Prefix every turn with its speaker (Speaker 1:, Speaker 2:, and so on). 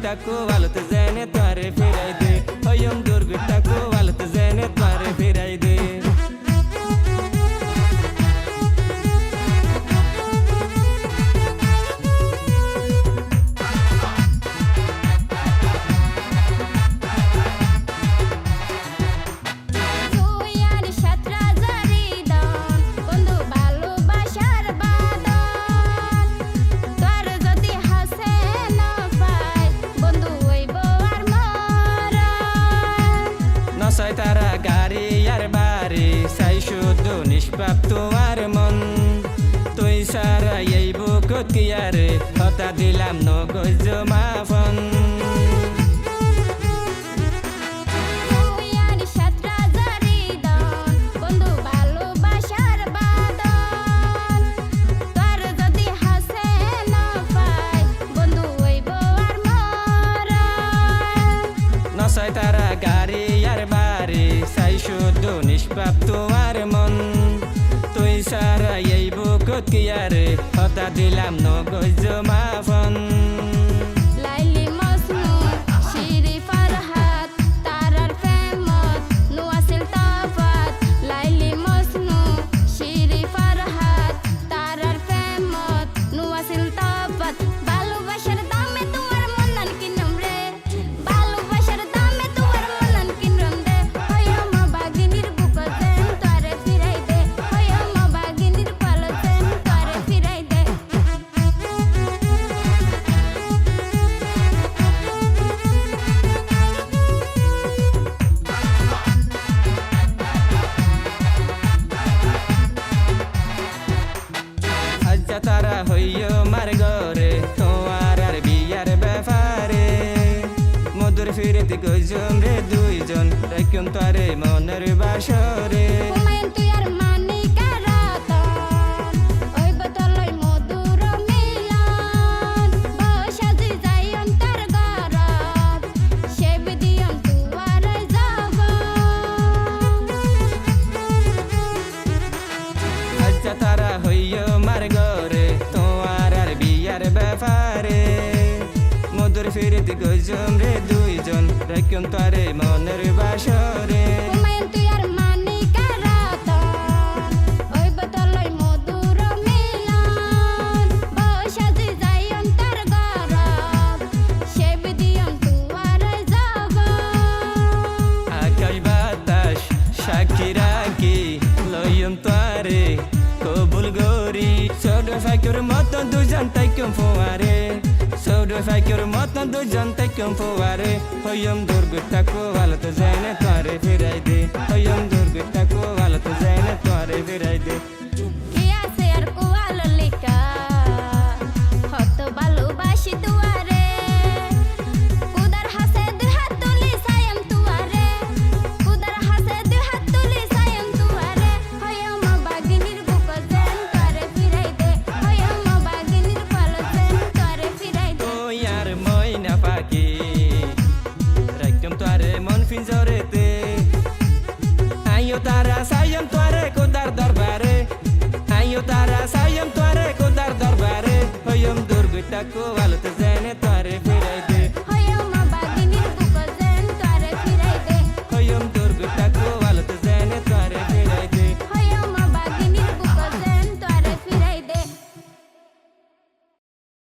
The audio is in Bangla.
Speaker 1: থাকো ভালোতে জেনে তোরে ফিরাই দে হইম দুর্গ থাকো ভালোতে জেনে তোরে ফিরাই দে নসাই তারা গাড়ি আর বাড়ি চাই শুধু নিষ্পাপ তোমার মন তুই সারা এই বুকত কিয়ারে হতা দিলাম নগজ মাফন নসাই তারা গাড়ি আর বাড়ি চাই শুধু নিষ্পাপ তোমার মন তুই সারা এই বুকত কিয়ারে হতা দিলাম নগজ মাফন তারা হইয় মার গরে তোমার আর বিয়ার ব্যাপারে মধুর ফিরতে গজম রে দুইজন রাখুন তারে মনের বাসরে তারা হইয় মার গরে তোমার আর বিয়ার ব্যাপারে মধুর ফিরতে গজম রে দুইজন রাখুন তারে মনের বাসরে আকাশ বাতাস সাক্ষী রাখি লইম তারে কবুল গরি ছোট ফাঁকের মতন দুজন তাইকম ফোয়ারে ছোট ফাঁকের মতন দুজন তাইকম ফোয়ারে হইম দুর্গ থাকো ভালো তো জেনে তোরে ফিরাই দে হইম দুর্গ থাকো ভালো তো জেনে তোরে ফিরাই দে
Speaker 2: ভালোবাসি তুয়ারে কুদার হাসে দুই হাত তুলি সায়ম তুয়ারে কুদার হাসে দুই হাত তুলি সায়ম তুয়ারে হয়ম বাগিনীর বুক জেন তোরে ফিরাই দে হয়ম বাগিনীর ফল জেন তোরে ফিরাই দে
Speaker 1: ও ইয়ার ময়না পাখি রাখম তোরে মন ফিঞ্জরেতে আইও তারা সায়ম তোরে কুদার দরবারে আইও তারা